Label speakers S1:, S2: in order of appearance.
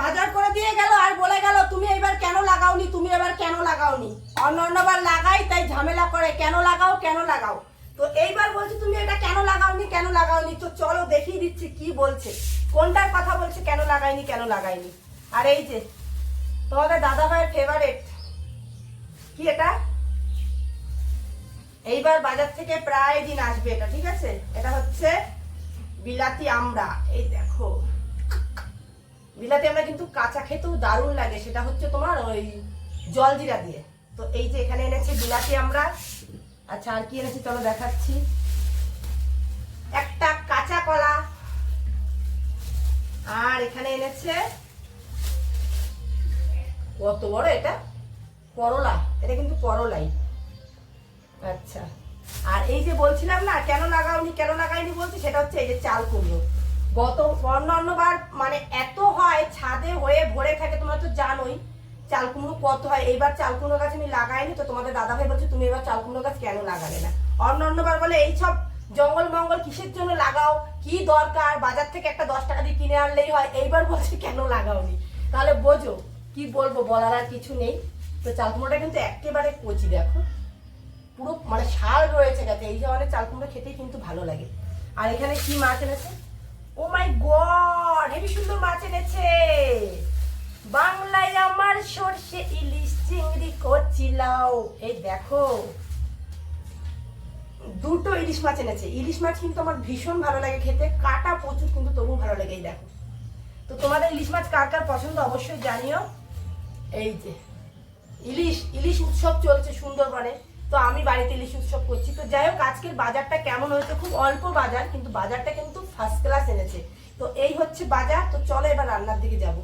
S1: বাজার করে দিয়ে গেল আর বলে গেল তুমি এবার কেন লাগাওনি, তুমি এবার কেন লাগাওনি। অন্যবার লাগাই তাই ঝামেলা করে, কেন লাগাও কেন লাগাও। তো এইবার বলছি তুমি এটা কেন লাগাওনি কেন লাগাওনি। তো চলো দেখিয়ে দিচ্ছি কি বলছে, কোনটার কথা বলছে কেন লাগাইনি কেন লাগাইনি। আর এই যে তোমাদের দাদা ভাইয়ের ফেভারিট কি এটা, এইবার বাজার থেকে প্রায় দিন আসবে এটা, ঠিক আছে। এটা হচ্ছে বিলাতি আমড়া। এই দেখো বিলাতি আমড়া কিন্তু কাঁচা খেতেও দারুণ লাগে, সেটা হচ্ছে তোমার ওই জলজিরা দিয়ে। তো এই যে এখানে এনেছি বিলাতি আমড়া। আচ্ছা আর কি এনেছি চলো দেখাচ্ছি। একটা কাঁচা কলা, আর এখানে এনেছে কত বড় এটা করলা, এটা কিন্তু করলাই। আচ্ছা আর এই যে বলছিলাম না কেন লাগাওনি কেন লাগাইনি বলছি, সেটা হচ্ছে এই যে চাল কুমড়ো। গত অন্যবার মানে এত হয় ছাদে হয়ে ভরে থাকে, তোমরা তো জানোই চাল কুমড়ো কত হয়। এইবার চাল কুমড়ো গাছ আমি লাগাইনি, তো তোমাদের দাদা ভাই বলছে তুমি এবার চাল কুমড়ো গাছ কেন লাগালে না। অন্যবার বলে এই সব জঙ্গল মঙ্গল কিসের জন্য লাগাও, কি দরকার, বাজার থেকে একটা 10 টাকা দিয়ে কিনে আনলেই হয়। এইবার বলছে কেন লাগাওনি, তাহলে বোঝো কি বলবো, বলার আর কিছু নেই। তো চাল কুমড়োটা কিন্তু একেবারে কচি, দেখো পুরো মানে শাল রয়েছে গাছে। এই ধরনের চাল কুমড়ো খেতেই কিন্তু ভালো লাগে। আর এখানে কি মাছ এনেছে, ও মাই গড হেবি সুন্দর মাছ এনেছে। বাংলায় আমার সর্ষে ইলিশ চিংড়ি কচি লাউ। এই দেখো দুটো ইলিশ মাছ এনেছে। ইলিশ মাছ কিন্তু আমার ভীষণ ভালো লাগে খেতে, কাটা প্রচুর কিন্তু তবু ভালো লাগে। এই দেখো, তো তোমাদের ইলিশ মাছ কার কার পছন্দ অবশ্যই জানিও। এই যে ইলিশ ইলিশ উৎসব চলছে সুন্দরবনে, তো আমি বাড়িতে ইলিশ উৎসব করছি। তো যাই হোক আজকের বাজারটা কেমন হয়েছে, খুব অল্প বাজার কিন্তু বাজারটা কিন্তু ফার্স্ট ক্লাস এনেছে। তো এই হচ্ছে বাজার। তো চলো এবার রান্নার দিকে যাবো।